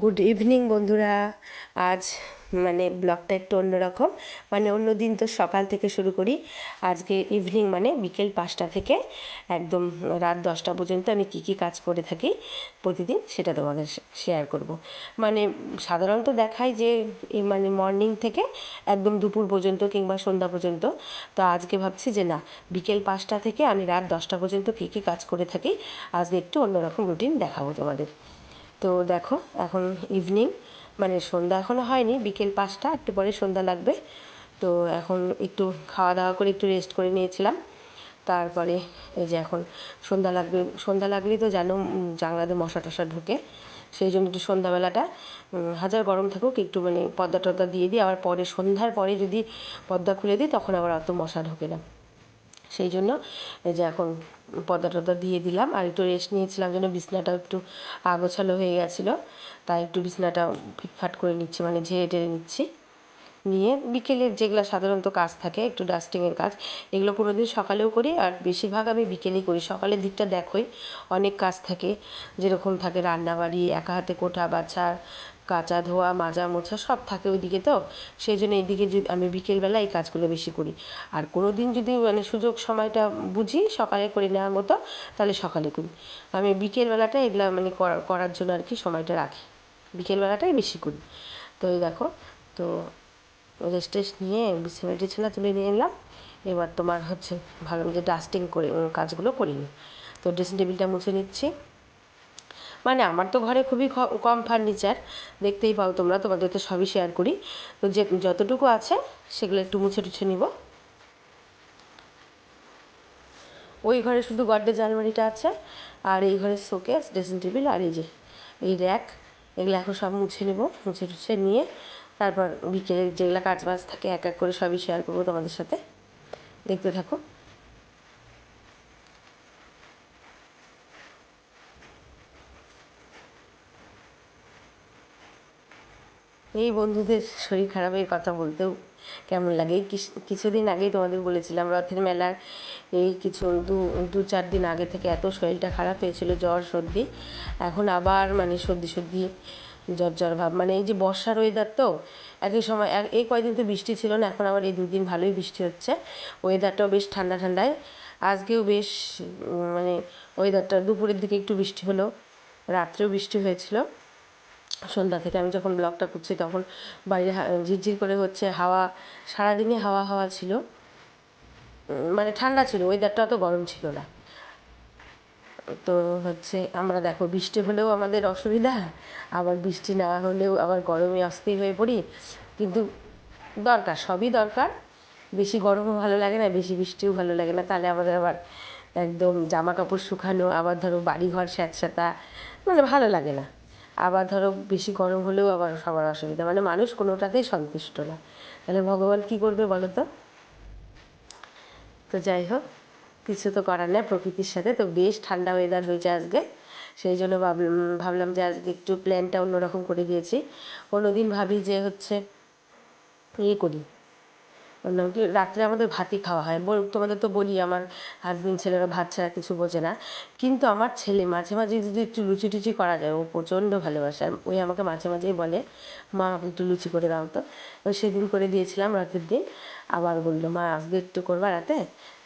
Good evening বন্ধুরা। আজ ব্লগটা একটু অন্যরকম, অন্য দিন তো সকাল থেকে শুরু করি, আজকে ইভিনিং বিকেল 5টা থেকে একদম রাত 10টা পর্যন্ত আমি কী কী কাজ করে থাকি প্রতিদিন সেটা তোমাদের শেয়ার করব। সাধারণত দেখাই যে মর্নিং থেকে একদম দুপুর পর্যন্ত কিংবা সন্ধ্যা পর্যন্ত, তো আজকে ভাবছি যে না, বিকেল 5টা থেকে আমি রাত 10টা পর্যন্ত কী কী কাজ করে থাকি আজকে একটু অন্যরকম রুটিন দেখাবো তোমাদের। তো দেখো, এখন ইভিনিং সন্ধ্যা এখনও হয়নি, বিকেল 5টা, একটু পরে সন্ধ্যা লাগবে। তো এখন একটু খাওয়া দাওয়া করে একটু রেস্ট করে নিয়েছিলাম। তারপরে এই যে এখন সন্ধ্যা লাগলেই তো জানো জানলাতে মশা টশা ঢুকে, সেই জন্য একটু সন্ধ্যাবেলাটা হাজার গরম থাকুক একটু পর্দা টর্দা দিয়ে দিই, আবার পরে সন্ধ্যার পরে যদি পর্দা খুলে দিই তখন আবার অত মশা ঢোকে না। সেই জন্য এই যে এখন পর্দা টর্দা দিয়ে দিলাম, আর একটু রেস্ট নিয়েছিলাম যেন বিছনাটাও একটু আগোছালো হয়ে গেছিলো, তাই একটু বিছনাটা ফিটফাট করে নিচ্ছি, ঝেড়ে টেড়ে নিচ্ছি। নিয়ে বিকেলের যেগুলো সাধারণত কাজ থাকে, একটু ডাস্টিংয়ের কাজ, এগুলো কোনো দিন সকালেও করি, আর বেশিরভাগ আমি বিকেলেই করি। সকালের দিকটা দেখোই অনেক কাজ থাকে, যেরকম থাকে রান্নাবাড়ি, একা হাতে কোঠা বাছা, কাচা ধোয়া মাজা মোছা সব থাকে ওইদিকে, তো সেই জন্য এইদিকে যদি আমি বিকেলবেলা এই কাজগুলো বেশি করি। আর কোনো দিন যদি সুযোগ সময়টা বুঝি সকালে করে নেওয়ার মতো, তাহলে সকালে করি। আমি বিকেলবেলাটা এগুলো করার জন্য আর কি সময়টা রাখি, বিকেলবেলাটাই বেশি করি। তো এই দেখো, তো রেস্ট টেস্ট নিয়ে বিছানা টিছানা তুলে নিয়ে এলাম। এবার তোমার হচ্ছে ভালো যে ডাস্টিং করে কাজগুলো করিনি, তো ড্রেসিং টেবিলটা মুছে নিচ্ছি। আমার তো ঘরে খুবই কম ফার্নিচার, দেখতেই পাও তোমরা, তোমাদের তো সবই শেয়ার করি। তো যে যতটুকু আছে সেগুলো একটু মুছে টুছে নিব। ওই ঘরে শুধু গডরেজ আলমারিটা আছে, আর এই ঘরে শোকেস, ড্রেসিং টেবিল, আর এই যে এই র্যাক, এগুলো এখন সব মুছে নেব। মুছে টুছে নিয়ে তারপর বিকেলে যেগুলো কাজ বাজ থাকে এক এক করে সবই শেয়ার করবো তোমাদের সাথে, দেখতে থাকো। এই বন্ধুদের শরীর খারাপের কথা বলতেও কেমন লাগে। এই কিছুদিন আগেই তোমাদের বলেছিলাম রথের মেলার এই কিছু দু 4 দিন আগে থেকে এত শরীরটা খারাপ হয়েছিল, জ্বর সর্দি, এখন আবার সর্দি সর্দি জ্বর ভাব। এই যে বর্ষার ওয়েদার, তো একই সময় এই কয়দিন তো বৃষ্টি ছিল না, এখন আবার এই 2 দিন ভালোই বৃষ্টি হচ্ছে, ওয়েদারটাও বেশ ঠান্ডা ঠান্ডায়। আজকেও বেশ ওয়েদারটা দুপুরের দিকে একটু বৃষ্টি হলো, রাত্রেও বৃষ্টি হয়েছিল। সন্ধ্যা থেকে আমি যখন ব্লগটা করছি তখন বাইরে ঝিরঝির করে হচ্ছে হাওয়া, সারাদিনই হাওয়া হাওয়া ছিল, ঠান্ডা ছিল, ওয়েদারটা অত গরম ছিল না। তো হচ্ছে আমরা দেখো বৃষ্টি হলেও আমাদের অসুবিধা, আবার বৃষ্টি না হলেও আবার গরমে অস্থির হয়ে পড়ি। কিন্তু দরকার, সবই দরকার। বেশি গরমও ভালো লাগে না, বেশি বৃষ্টিও ভালো লাগে না, তাহলে আমাদের আবার একদম জামা কাপড় শুকানো, আবার ধরো বাড়িঘর স্যাঁতস্যাঁতা, ভালো লাগে না। আবার ধরো বেশি গরম হলেও আবার সবার অসুবিধা, মানুষ কোনোটাতেই সন্তুষ্ট না, তাহলে ভগবান কী করবে বলো তো। তো যাই হোক, কিছু তো করার নেই, প্রকৃতির সাথে তো বেশ ঠান্ডা ওয়েদার হয়েছে আজকে, সেই জন্য ভাবলাম যে আজকে একটু প্ল্যানটা অন্যরকম করে দিয়েছি। অন্যদিন ভাবি যে হচ্ছে ইয়ে করি, বললাম কি রাত্রে আমাদের ভাতই খাওয়া হয়। তোমাদের তো বলি আমার হাজবেন্ড ছেলেরা ভাত ছাড়া কিছু বোঝে না, কিন্তু আমার ছেলে মাঝে মাঝে যদি একটু লুচি টুচি করা যায় ও প্রচণ্ড ভালোবাসে, আর ওই আমাকে মাঝে মাঝেই বলে মা একটু লুচি করে দাও তো। ওই সেদিন করে দিয়েছিলাম রাতের দিন, আবার বললো মা আজকে একটু করবা রাতে,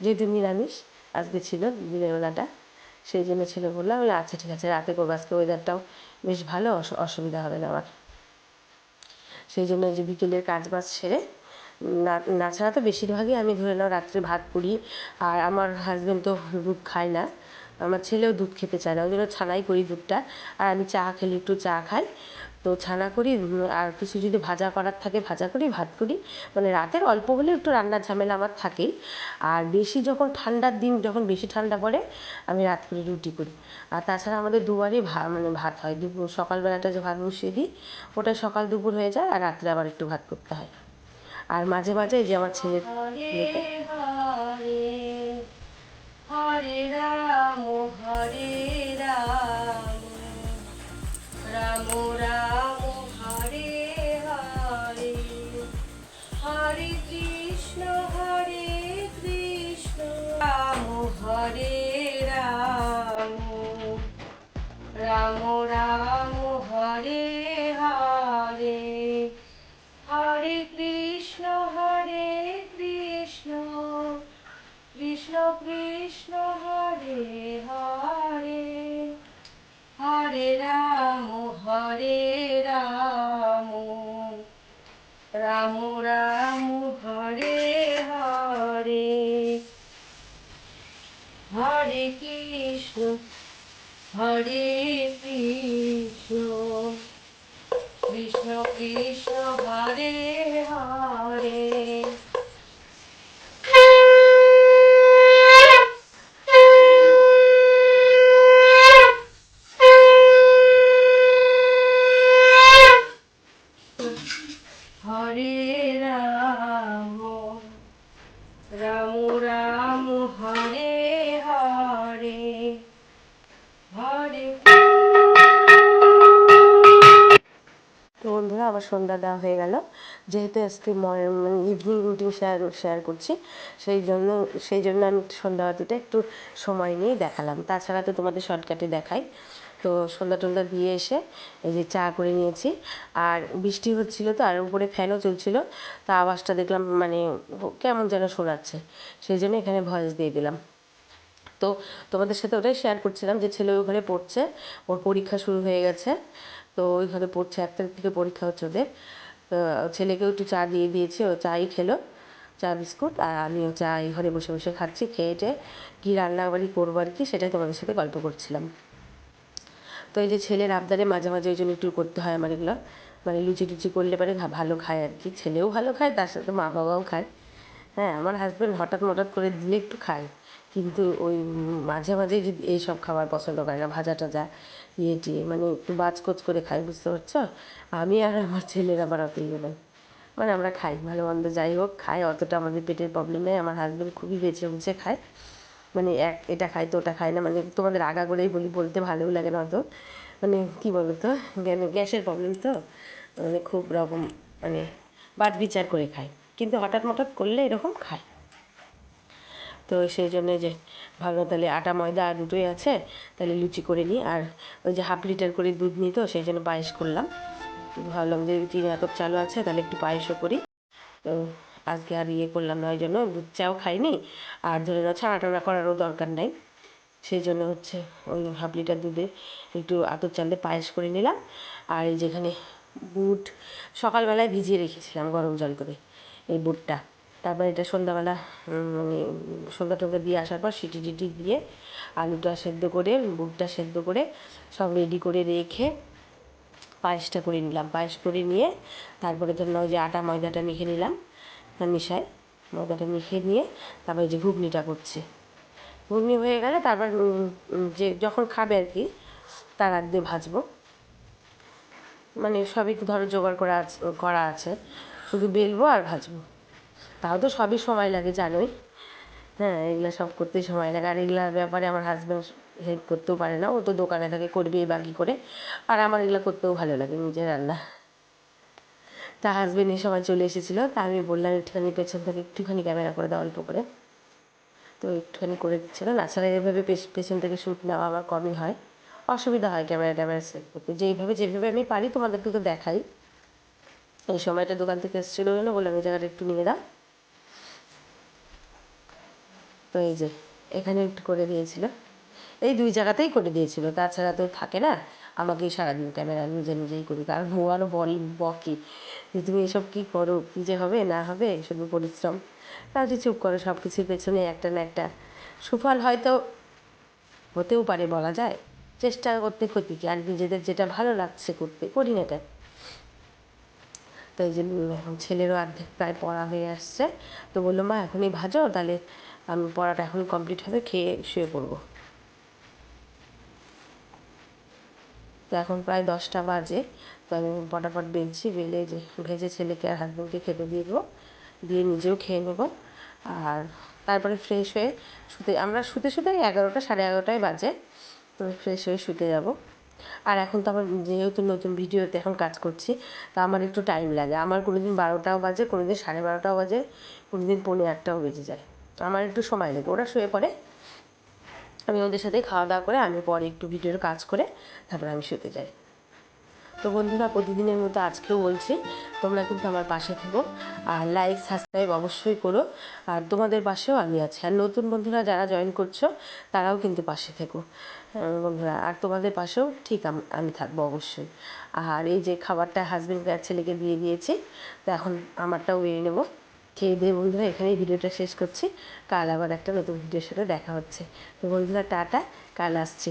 যেহেতু নিরামিষ আজকে ছিল দিনের বেলাটা, সেই জন্য ছেলে বললাম আচ্ছা ঠিক আছে রাতে করবো, আজকে ওয়েদারটাও বেশ ভালো, অসুবিধা হবে না আমার। সেই জন্য যে বিকেলের কাজ বাজ সেরে নাছাড়া তো বেশিরভাগই আমি ধরে নাও রাত্রে ভাত করি। আর আমার হাজব্যান্ড তো দুধ খায় না, আমার ছেলেও দুধ খেতে চায় না, ওই জন্য ছানাই করি দুধটা। আর আমি চা খেলে একটু চা খাই, তো ছানা করি। আর কিছু যদি ভাজা করার থাকে ভাজা করি, ভাত করি। রাতের অল্প হলেও একটু রান্নার ঝামেলা আমার থাকেই। আর বেশি যখন ঠান্ডার দিন, যখন বেশি ঠান্ডা পড়ে, আমি রাত করে রুটি করি। আর তাছাড়া আমাদের দুবারই ভাত হয়, দুপুর সকালবেলাটা যে ভাত বসিয়ে দিই ওটা সকাল দুপুর হয়ে যায়, আর রাত্রে আবার একটু ভাত করতে হয়। আর মাঝে মাঝে এই যে আমার ছেলের হরে রাম হরে রাম রাম রাম হরে হরে, হরে কৃষ্ণ রাম হরে রাম রাম রাম হরে হরে রাম, রাম রাম হরে হরে, হরে কৃষ্ণ হরে কৃষ্ণ, কৃষ্ণ কৃষ্ণ হরে হরে। হরে রাম, রাম রাম হরে হরে, হরে। তো বন্ধুরা আমার সন্ধ্যা দেওয়া হয়ে গেল। যেহেতু আজকে ইভিনিং রুটিন শেয়ার করছি, সেই জন্য আমি সন্ধ্যা আরতিটা একটু সময় নিয়ে দেখালাম। তাছাড়া তো তোমাদের শর্টকাটে দেখাই। তো সন্ধ্যা টন্ধ্যা দিয়ে এসে এই যে চা করে নিয়েছি, আর বৃষ্টি হচ্ছিলো তো, আর উপরে ফ্যানও চলছিল, তা আওয়াজটা দেখলাম মানে কেমন যেন শোনাচ্ছে, সেই জন্য এখানে ভয়েস দিয়ে দিলাম। তো তোমাদের সাথে ওটাই শেয়ার করছিলাম যে ছেলে ওখানে পড়ছে, ওর পরীক্ষা শুরু হয়ে গেছে, তো ওইখানে পড়ছে, 1 তারিখ থেকে পরীক্ষা হচ্ছে ওদের। ছেলেকেও একটু চা দিয়ে দিয়েছি, ও চাই খেলো, চা বিস্কুট, আর আমিও চা এই ঘরে বসে বসে খাচ্ছি। খেয়ে কী রান্নাবাড়ি করবো আর কি, সেটাই তোমাদের সাথে গল্প করছিলাম। তো এই যে ছেলের আবদারে মাঝে মাঝে ওই জন্য একটু করতে হয় আমার এগুলো, মানে লুচি টুচি করলে পরে ভালো খায় আর কি, ছেলেও ভালো খায়, তার সাথে মা বাবাও খায়। হ্যাঁ, আমার হাজব্যান্ড হঠাৎ করে দিলে একটু খায়, কিন্তু ওই মাঝে মাঝে যদি এইসব খাবার পছন্দ করে না, ভাজা টাজা টিয়ে মানে একটু বাজকোচ করে খায়, বুঝতে পারছো। আমি আর আমার ছেলের আবার অত ইয়ে নয়, মানে আমরা খাই ভালো মন্দ যাই হোক খাই, অতটা আমাদের পেটের প্রবলেম নেই। আমার হাজব্যান্ড খুবই বেছে বুঝে খায়, মানে এটা খায় তো ওটা খায় না, মানে তোমাদের করেই বলতে ভালোও লাগে না অত, মানে কী বলো তো, গ্যাসের প্রবলেম তো, মানে খুব রকম মানে বাদ বিচার করে খায়, কিন্তু হঠাৎ করলে এরকম খায়। তো সেই জন্যে যে ভালো, তাহলে আটা ময়দা আর দুটোই আছে, তাহলে লুচি করে নিই। আর ওই যে 1/2 লিটার করে দুধ নিই, তো সেই জন্য পায়েস করলাম। ভাবলাম যে 3 কাপ চালও আছে, তাহলে একটু পায়েসও করি। তো আজকে আর ইয়ে করলাম না, ওই জন্য দুধ চাও খাইনি, আর ধরে নাও ছানা টানা করারও দরকার নাই, সেই জন্য হচ্ছে ওই 1/2 লিটার দুধে একটু আতপ চাল দিয়ে পায়েস করে নিলাম। আর এই যেখানে বুট সকালবেলায় ভিজিয়ে রেখেছিলাম গরম জল করে, এই বুটটা, তারপর এটা সন্ধ্যাবেলা মানে সন্ধ্যা টন্ধা দিয়ে আসার পর সিটি টিটি দিয়ে আলুটা সেদ্ধ করে বুটটা সেদ্ধ করে সব রেডি করে রেখে পায়েসটা করে নিলাম। পায়েস করে নিয়ে তারপরে ধরুন ওই যে আটা ময়দাটা মেখে নিলাম, মিশাই ময়দাটা মেখে নিয়ে তারপরে যে ঘুগনিটা করছি, ঘুগনি হয়ে গেলে তারপর যে যখন খাবে আর কি তার আগ দিয়ে ভাজবো, মানে সবই ধরো জোগাড় করা আছে, শুধু বেলবো আর ভাজবো। তাও তো সবই সময় লাগে জানোই, হ্যাঁ এগুলো সব করতেই সময় লাগে। আর এগুলোর ব্যাপারে আমার হাজব্যান্ড হেল্প করতেও পারে না, ও তো দোকানে থাকে, করবে বাকি করে, আর আমার এগুলো করতেও ভালো লাগে নিজের রান্না। তা হাজব্যান্ড এই সময় চলে এসেছিলো, তা আমি বললাম একটুখানি পেছন থেকে একটুখানি ক্যামেরা করে দাও অল্প করে, তো একটুখানি করে দিচ্ছিলো। তাছাড়া এভাবে পেছন থেকে শ্যুট নেওয়া আমার কমই হয়, অসুবিধা হয় ক্যামেরা সেট করতে, যেভাবে আমি পারি তোমাদেরকে তো দেখাই। এই সময়টা দোকান থেকে এসেছিলো বলে বললাম এই জায়গাটা একটু নিয়ে দাও, তো এই যে এখানে একটু করে দিয়েছিলো, এই 2 জায়গাতেই করে দিয়েছিলো, তাছাড়া তো থাকে না, আমাকেই সারাদিন ক্যামেরা নিজেই করি, কারণ ও আরও বকে যে তুমি এসব কী করো, কী যে হবে না হবে শুধু পরিশ্রম, তাহলে চুপ করো, সব কিছুর পেছনে একটা না একটা সুফল হয়তো হতেও পারে, বলা যায়, চেষ্টা করতে ক্ষতি কি, আর নিজেদের যেটা ভালো লাগছে করতে করি না এটা। তো এই যে ছেলেরও অর্ধেক প্রায় পড়া হয়ে আসছে, তো বললো মা এখনই ভাজো, তাহলে আমি পড়াটা এখনই কমপ্লিট হবে, খেয়ে শুয়ে পড়বো। তো এখন প্রায় 10টা বাজে, তো আমি ফটাফট বেলে যে ভেজে ছেলেকে আর হাজব্যান্ডকে খেতে দিয়ে দেবো, দিয়ে নিজেও খেয়ে নেবো। আর তারপরে ফ্রেশ হয়ে আমরা শুতে 11টা 11:30 বাজে, তো ফ্রেশ হয়ে শুতে যাব। আর এখন তো আমার যেহেতু নতুন ভিডিওতে এখন কাজ করছি, তা আমার একটু টাইম লাগে, আমার কোনো দিন 12টাও বাজে, কোনো দিন 12:30টাও বাজে, কোনো দিন 1:45টাও বেজে যায়, আমার একটু সময় লাগে। ওরা শুয়ে পড়ে, আমি ওদের সাথেই খাওয়া দাওয়া করে আমি পরে একটু ভিডিওর কাজ করে তারপরে আমি শুতে যাই। তো বন্ধুরা প্রতিদিনের মতো আজকেও বলছি, তোমরা কিন্তু আমার পাশে থেকো, আর লাইক সাবস্ক্রাইব অবশ্যই করো, আর তোমাদের পাশেও আমি আছি। আর নতুন বন্ধুরা যারা জয়েন করছো তারাও কিন্তু পাশে থেকো, বন্ধুরা। আর তোমাদের পাশেও ঠিক আমি থাকবো অবশ্যই। আর এই যে খাবারটা হাজবেন্ডকে আর ছেলেকে দিয়ে দিয়েছি, তো এখন আমারটাও বেরিয়ে নেবো। খেয়ে দিয়ে বন্ধুরা এখানেই ভিডিওটা শেষ করছি। কাল আবার একটা নতুন ভিডিওর সাথে দেখা হচ্ছে। তো বন্ধুরা টাটা, কাল আসছি।